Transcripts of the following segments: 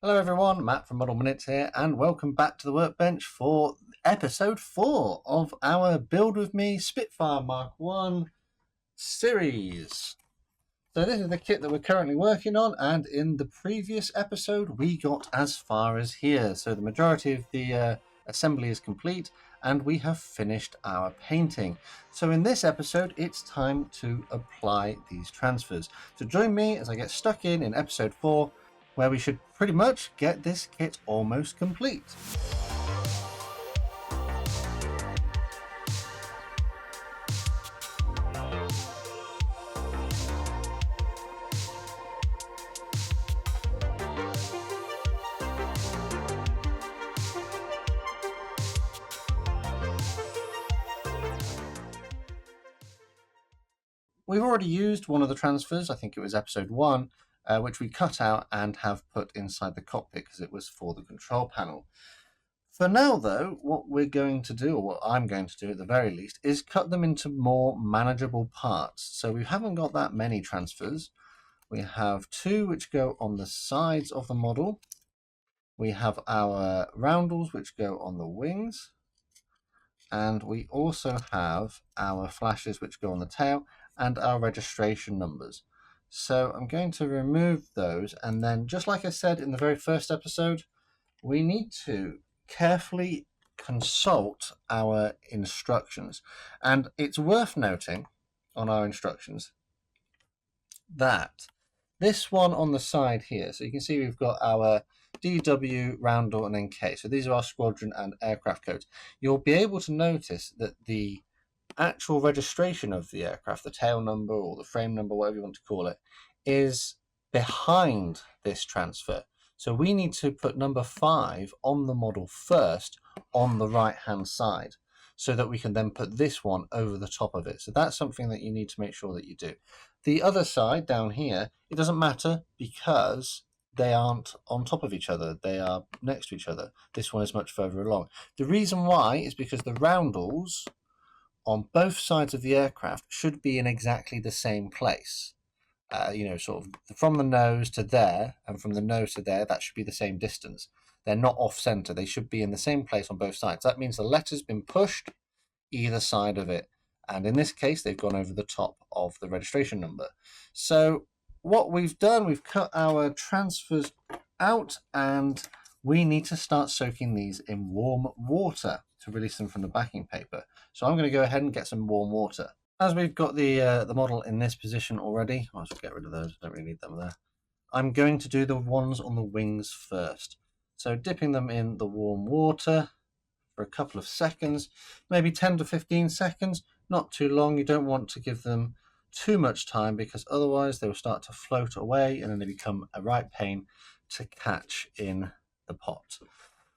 Hello everyone, Matt from Model Minutes here, and welcome back to the workbench for episode 4 of our Build With Me Spitfire Mark 1 series. So this is the kit that we're currently working on, and in the previous episode we got as far as here. So the majority of the assembly is complete, and we have finished our painting. So in this episode it's time to apply these transfers. So join me as I get stuck in episode 4, where we should pretty much get this kit almost complete. We've already used one of the transfers, I think it was episode 1, which we cut out and have put inside the cockpit because it was for the control panel. For now though, what we're going to do, or what I'm going to do at the very least, is cut them into more manageable parts. So we haven't got that many transfers. We have 2 which go on the sides of the model. We have our roundels which go on the wings. And we also have our flashes which go on the tail and our registration numbers. So I'm going to remove those, and then just like I said in the very first episode, we need to carefully consult our instructions. And it's worth noting on our instructions that this one on the side here, so you can see we've got our DW, Roundel and Nk. So these are our squadron and aircraft codes. You'll be able to notice that the actual registration of the aircraft, the tail number or the frame number, whatever you want to call it, is behind this transfer. So we need to put number 5 on the model first on the right hand side, so that we can then put this one over the top of it. So that's something that you need to make sure that you do. The other side down here, it doesn't matter because they aren't on top of each other. They are next to each other. This one is much further along. The reason why is because the roundels on both sides of the aircraft should be in exactly the same place. Sort of from the nose to there and from the nose to there, that should be the same distance. They're not off center. They should be in the same place on both sides. That means the letter's been pushed either side of it. And in this case, they've gone over the top of the registration number. So what we've done, we've cut our transfers out, and we need to start soaking these in warm water to release them from the backing paper. So I'm going to go ahead and get some warm water. As we've got the model in this position already, I'll just get rid of those, don't really need them there. I'm going to do the ones on the wings first. So dipping them in the warm water for a couple of seconds, maybe 10 to 15 seconds, not too long. You don't want to give them too much time because otherwise they will start to float away and then they become a right pain to catch in the pot.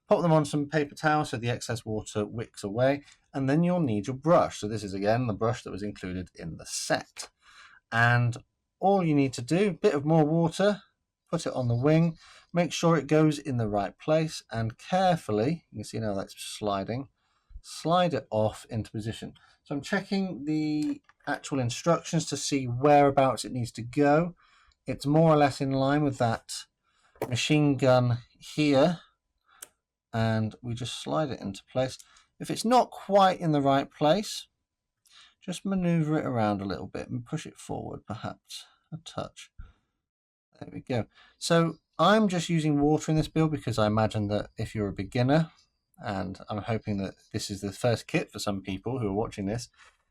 Pop them on some paper towel so the excess water wicks away, and then you'll need your brush. So this is again the brush that was included in the set. And all you need to do, a bit of more water, put it on the wing, make sure it goes in the right place, and carefully, you can see now that's sliding, slide it off into position. So I'm checking the actual instructions to see whereabouts it needs to go. It's more or less in line with that machine gun here, and we just slide it into place. If it's not quite in the right place, just maneuver it around a little bit and push it forward, perhaps a touch. There we go. So I'm just using water in this build because I imagine that if you're a beginner, and I'm hoping that this is the first kit for some people who are watching this,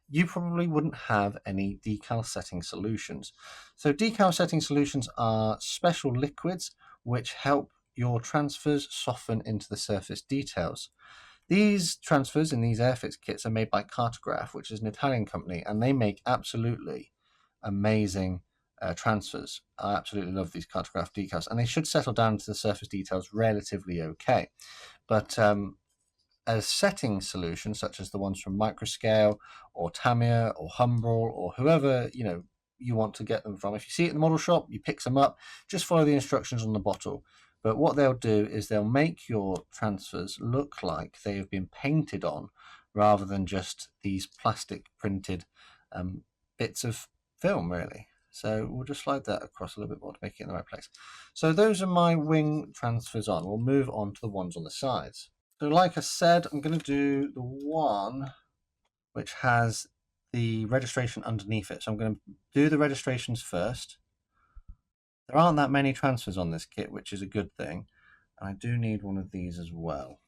you probably wouldn't have any decal setting solutions. So decal setting solutions are special liquids which help your transfers soften into the surface details. These transfers in these Airfix kits are made by Cartograph, which is an Italian company, and they make absolutely amazing transfers. I absolutely love these Cartograph decals, and they should settle down to the surface details relatively okay. But as setting solutions, such as the ones from Microscale or Tamiya or Humbrol or whoever you want to get them from, if you see it in the model shop, you pick some up, just follow the instructions on the bottle. But what they'll do is they'll make your transfers look like they have been painted on rather than just these plastic printed bits of film, really. So we'll just slide that across a little bit more to make it in the right place. So those are my wing transfers on. We'll move on to the ones on the sides. So like I said, I'm going to do the one which has the registration underneath it. So I'm going to do the registrations first. There aren't that many transfers on this kit, which is a good thing. And I do need one of these as well.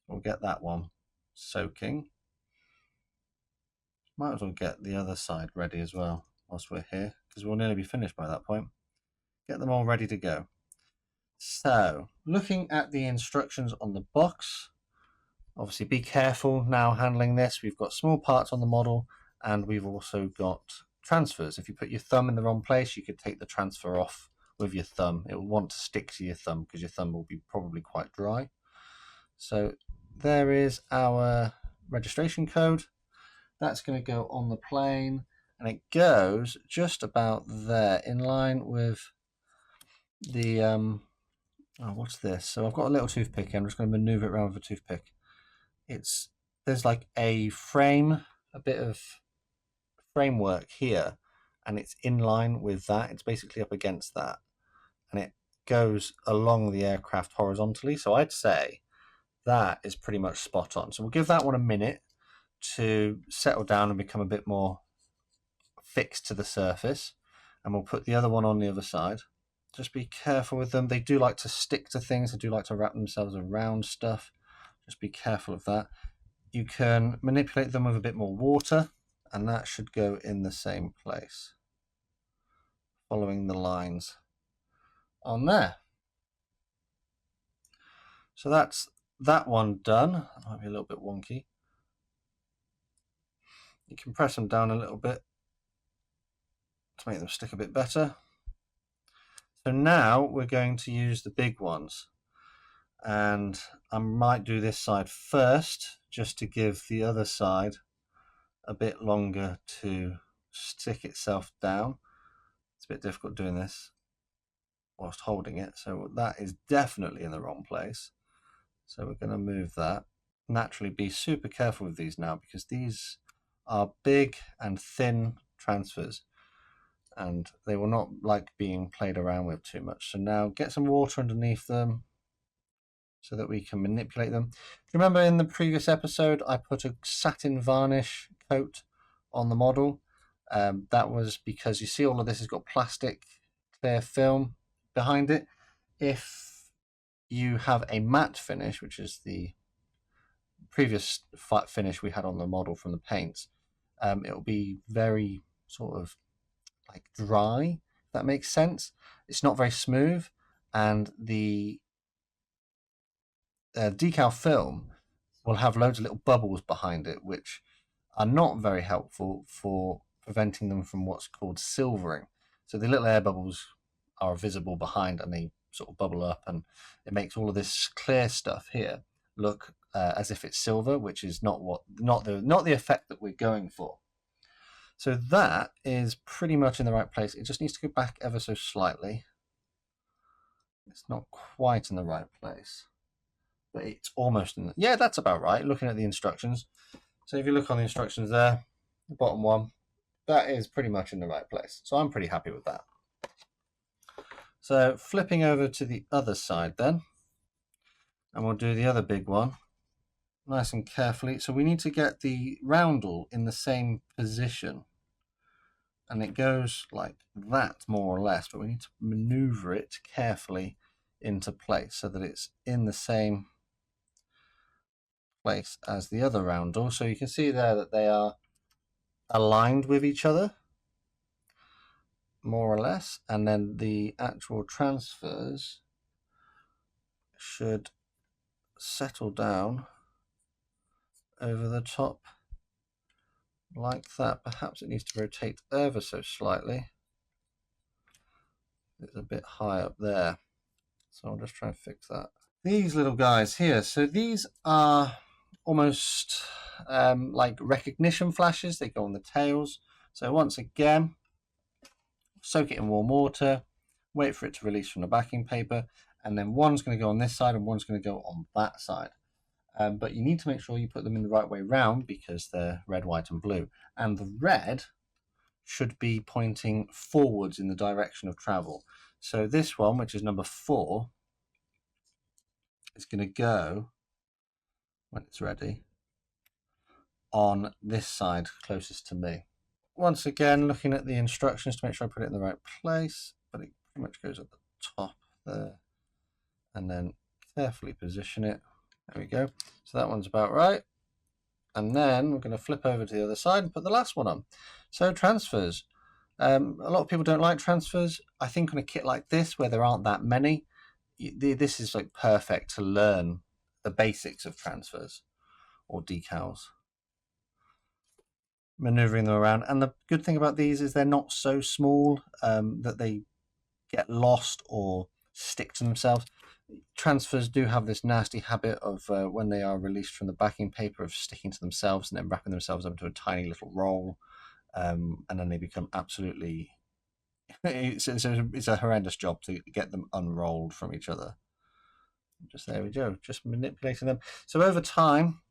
We'll get that one soaking. Might as well get the other side ready as well whilst we're here, because we'll nearly be finished by that point. Get them all ready to go. So, looking at the instructions on the box, obviously be careful now handling this. We've got small parts on the model, and we've also got transfers. If you put your thumb in the wrong place, you could take the transfer off with your thumb. It will want to stick to your thumb because your thumb will be probably quite dry. So there is our registration code. That's going to go on the plane, and it goes just about there in line with the oh, what's this? So I've got a little toothpick here. I'm just going to maneuver it around with a toothpick. There's like a frame, a bit of framework here, and it's in line with that. It's basically up against that, and it goes along the aircraft horizontally. So I'd say that is pretty much spot on. So we'll give that one a minute to settle down and become a bit more fixed to the surface, and we'll put the other one on the other side. Just be careful with them. They do like to stick to things. They do like to wrap themselves around stuff. Just be careful of that. You can manipulate them with a bit more water, and that should go in the same place, following the lines on there. So that's that one done. That might be a little bit wonky. You can press them down a little bit to make them stick a bit better. So now we're going to use the big ones, and I might do this side first just to give the other side a bit longer to stick itself down. It's a bit difficult doing this whilst holding it, so that is definitely in the wrong place. So we're going to move that. Naturally, be super careful with these now because these are big and thin transfers, and they will not like being played around with too much. So now get some water underneath them so that we can manipulate them. Remember in the previous episode I put a satin varnish coat on the model. That was because you see all of this has got plastic clear film behind it. If you have a matte finish, which is the previous finish we had on the model from the paints, it will be very sort of like dry, if that makes sense. It's not very smooth, and the decal film will have loads of little bubbles behind it, which are not very helpful for preventing them from what's called silvering. So the little air bubbles are visible behind, and they sort of bubble up, and it makes all of this clear stuff here look as if it's silver, which is not the effect that we're going for. So that is pretty much in the right place. It just needs to go back ever so slightly. It's not quite in the right place, but it's almost in the... Yeah, that's about right, looking at the instructions. So if you look on the instructions there, the bottom one, that is pretty much in the right place. So I'm pretty happy with that. So flipping over to the other side then, and we'll do the other big one nice and carefully. So we need to get the roundel in the same position, and it goes like that more or less, but we need to maneuver it carefully into place so that it's in the same place as the other roundel. So you can see there that they are aligned with each other more or less, and then the actual transfers should settle down over the top like that. Perhaps it needs to rotate ever so slightly. It's a bit high up there, so I'll just try and fix that. These little guys here, so these are almost like recognition flashes. They go on the tails. So once again, soak it in warm water, wait for it to release from the backing paper, and then one's going to go on this side and one's going to go on that side. But you need to make sure you put them in the right way round because they're red, white and blue. And the red should be pointing forwards in the direction of travel. So this one, which is number 4, is going to go, when it's ready, on this side closest to me. Once again, looking at the instructions to make sure I put it in the right place, but it pretty much goes at the top there, and then carefully position it. There we go. So that one's about right. And then we're going to flip over to the other side and put the last one on. So transfers. A lot of people don't like transfers. I think on a kit like this, where there aren't that many, this is like perfect to learn the basics of transfers or decals. Maneuvering them around. And the good thing about these is they're not so small that they get lost or stick to themselves. Transfers do have this nasty habit of when they are released from the backing paper of sticking to themselves and then wrapping themselves up into a tiny little roll, and then they become absolutely it's a horrendous job to get them unrolled from each other. Just there we go, just manipulating them. So over time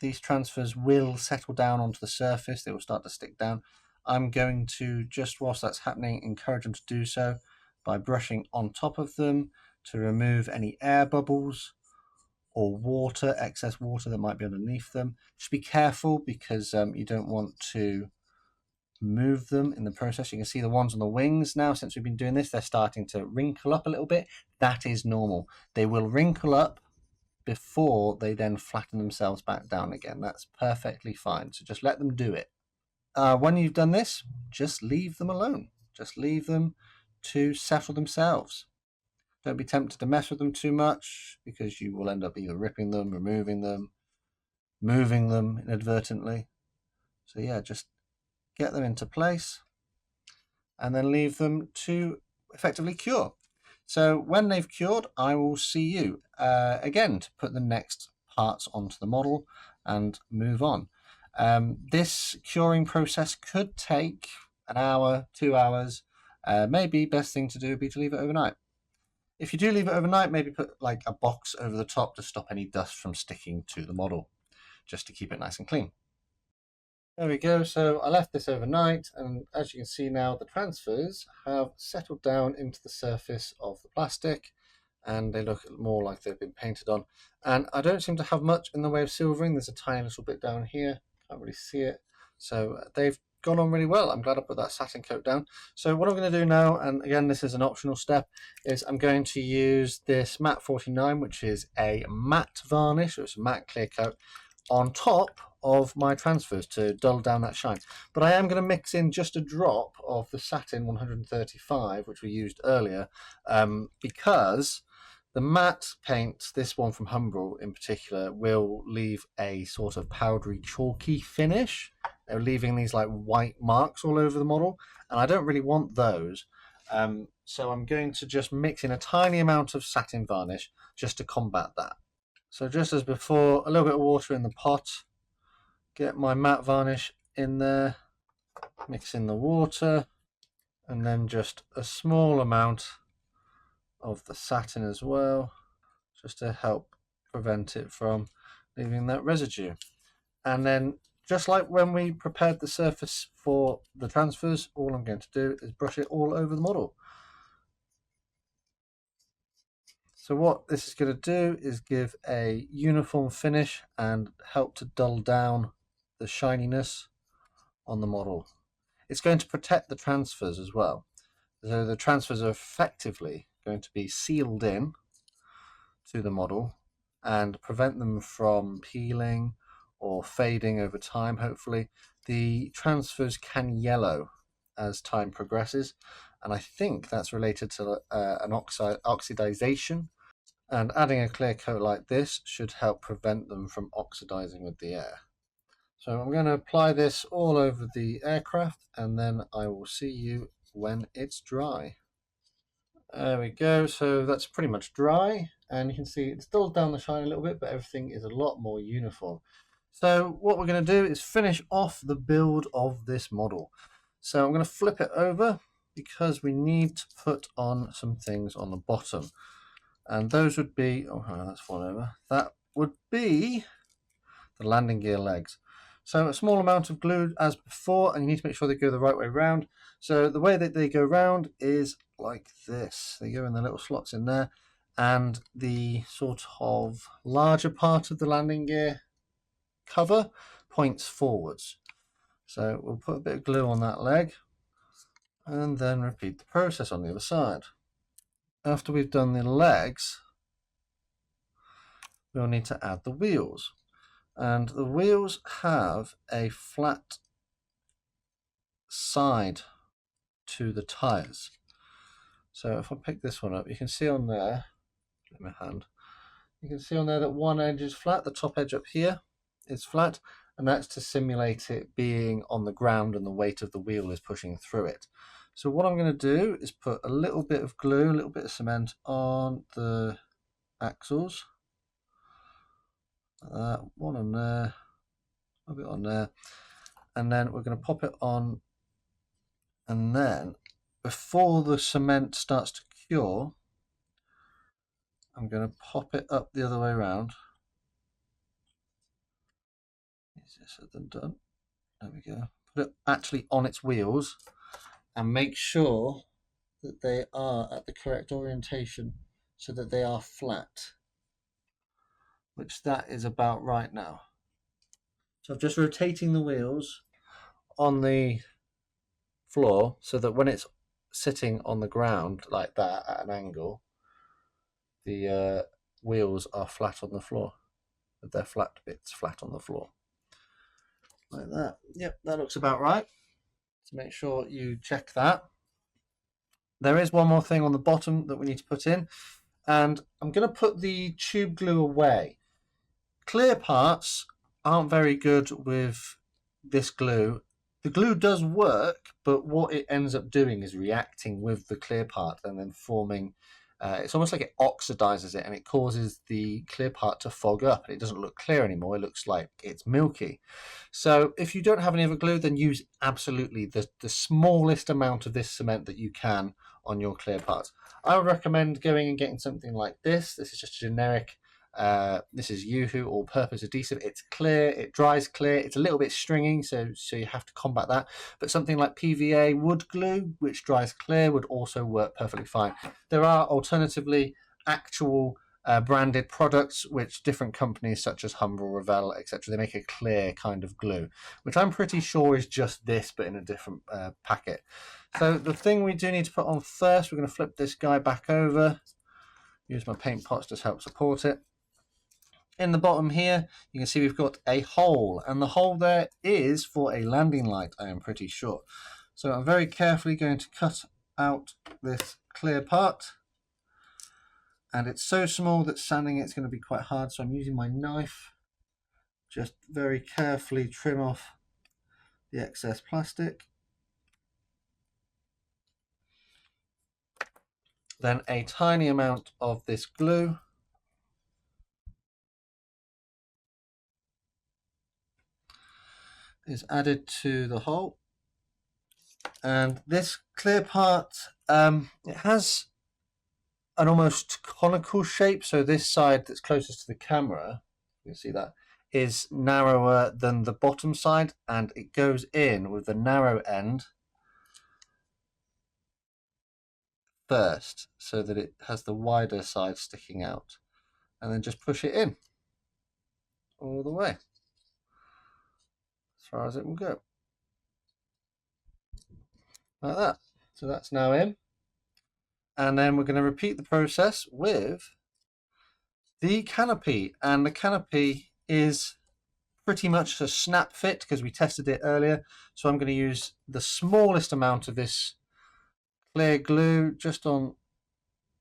these transfers will settle down onto the surface. They will start to stick down. I'm going to, just whilst that's happening, encourage them to do so by brushing on top of them to remove any air bubbles or water, excess water that might be underneath them. Just be careful because you don't want to move them in the process. You can see the ones on the wings now, since we've been doing this, they're starting to wrinkle up a little bit. That is normal. They will wrinkle up before they then flatten themselves back down again. That's perfectly fine. So just let them do it. When you've done this, just leave them alone. Just leave them to settle themselves. Don't be tempted to mess with them too much because you will end up either ripping them, removing them, moving them inadvertently. So yeah, just get them into place and then leave them to effectively cure. So when they've cured, I will see you again to put the next parts onto the model and move on. This curing process could take an hour, 2 hours. Maybe best thing to do would be to leave it overnight. If you do leave it overnight, maybe put like a box over the top to stop any dust from sticking to the model, just to keep it nice and clean. There we go, so I left this overnight, and as you can see now, the transfers have settled down into the surface of the plastic, and they look more like they've been painted on. And I don't seem to have much in the way of silvering. There's a tiny little bit down here, can't really see it. So they've gone on really well. I'm glad I put that satin coat down. So what I'm going to do now, and again this is an optional step, is I'm going to use this matte 49, which is a matte varnish, so it's a matte clear coat, on top of my transfers to dull down that shine. But I am going to mix in just a drop of the satin 135, which we used earlier, because the matte paint, this one from Humbrol in particular, will leave a sort of powdery chalky finish. They're leaving these like white marks all over the model, and I don't really want those. So I'm going to just mix in a tiny amount of satin varnish just to combat that. So just as before, a little bit of water in the pot, get my matte varnish in there, mix in the water, and then just a small amount of the satin as well, just to help prevent it from leaving that residue. And then just like when we prepared the surface for the transfers, all I'm going to do is brush it all over the model. So what this is going to do is give a uniform finish and help to dull down the shininess on the model. It's going to protect the transfers as well. So the transfers are effectively going to be sealed in to the model and prevent them from peeling or fading over time, hopefully. The transfers can yellow as time progresses, and I think that's related to an oxidization. And adding a clear coat like this should help prevent them from oxidizing with the air. So I'm going to apply this all over the aircraft, and then I will see you when it's dry. There we go, so that's pretty much dry, and you can see it's dulled down the shine a little bit, but everything is a lot more uniform. So what we're going to do is finish off the build of this model. So I'm going to flip it over because we need to put on some things on the bottom. And those would be, oh, that's fallen over. That would be the landing gear legs. So a small amount of glue as before, and you need to make sure they go the right way round. So the way that they go round is like this. They go in the little slots in there, and the sort of larger part of the landing gear cover points forwards. So we'll put a bit of glue on that leg and then repeat the process on the other side. After we've done the legs, we'll need to add the wheels. And the wheels have a flat side to the tyres. So if I pick this one up, you can see on there, in my hand, you can see on there that one edge is flat, the top edge up here is flat, and that's to simulate it being on the ground and the weight of the wheel is pushing through it. So what I'm going to do is put a little bit of glue, a little bit of cement on the axles. One on there, a bit on there, and then we're going to pop it on, and then before the cement starts to cure, I'm going to pop it up the other way around. Easier said than done. There we go. Put it actually on its wheels and make sure that they are at the correct orientation so that they are flat, which that is about right now. So I'm just rotating the wheels on the floor so that when it's sitting on the ground like that at an angle, the wheels are flat on the floor, with their flat bits flat on the floor. Like that. Yep, that looks about right. So make sure you check that. There is one more thing on the bottom that we need to put in, and I'm going to put the tube glue away. Clear parts aren't very good with this glue. The glue does work, but what it ends up doing is reacting with the clear part and then forming, it's almost like it oxidizes it and it causes the clear part to fog up. It doesn't look clear anymore, it looks like it's milky. So if you don't have any other glue, then use absolutely the smallest amount of this cement that you can on your clear parts. I would recommend going and getting something like this. This is just a generic, this is Yoo-Hoo all-purpose adhesive. It's clear, it dries clear, it's a little bit stringy, so you have to combat that. But something like PVA wood glue, which dries clear, would also work perfectly fine. There are alternatively actual branded products which different companies such as Humbrol, Revell, etc., they make a clear kind of glue, which I'm pretty sure is just this but in a different packet. So the thing we do need to put on first, we're going to flip this guy back over, use my paint pots to help support it. In the bottom here, you can see we've got a hole, and the hole there is for a landing light, I am pretty sure. So I'm very carefully going to cut out this clear part, and it's so small that sanding it's going to be quite hard, so I'm using my knife, just very carefully trim off the excess plastic. Then a tiny amount of this glue. Is added to the hole, and this clear part, it has an almost conical shape, so this side that's closest to the camera, you can see that, is narrower than the bottom side, and it goes in with the narrow end first so that it has the wider side sticking out, and then just push it in all the way as far as it will go, like that. So that's now in, and then we're going to repeat the process with the canopy, and the canopy is pretty much a snap fit because we tested it earlier. So I'm going to use the smallest amount of this clear glue just on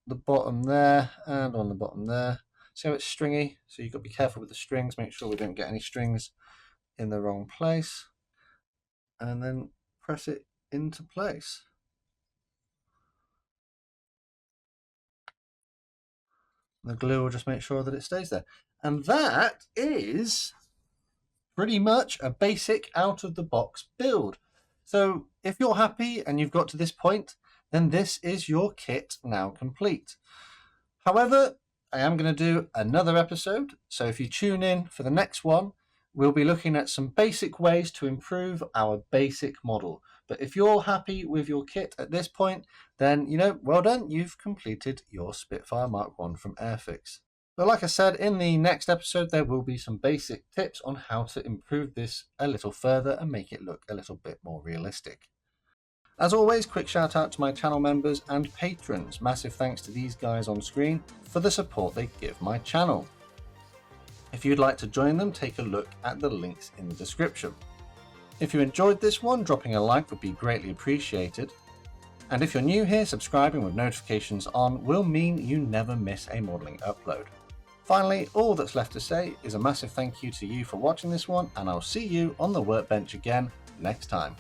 the bottom there and on the bottom there. See how it's stringy, so you've got to be careful with the strings, make sure we don't get any strings in the wrong place, and then press it into place. The glue will just make sure that it stays there, and that is pretty much a basic out-of-the-box build. So if you're happy and you've got to this point, then this is your kit now complete. However, I am going to do another episode, so if you tune in for the next one, we'll be looking at some basic ways to improve our basic model. But if you're happy with your kit at this point, then, well done, you've completed your Spitfire Mark I from Airfix. But like I said, in the next episode, there will be some basic tips on how to improve this a little further and make it look a little bit more realistic. As always, quick shout out to my channel members and patrons. Massive thanks to these guys on screen for the support they give my channel. If you'd like to join them, take a look at the links in the description. If you enjoyed this one, dropping a like would be greatly appreciated. And if you're new here, subscribing with notifications on will mean you never miss a modelling upload. Finally, all that's left to say is a massive thank you to you for watching this one, and I'll see you on the workbench again next time.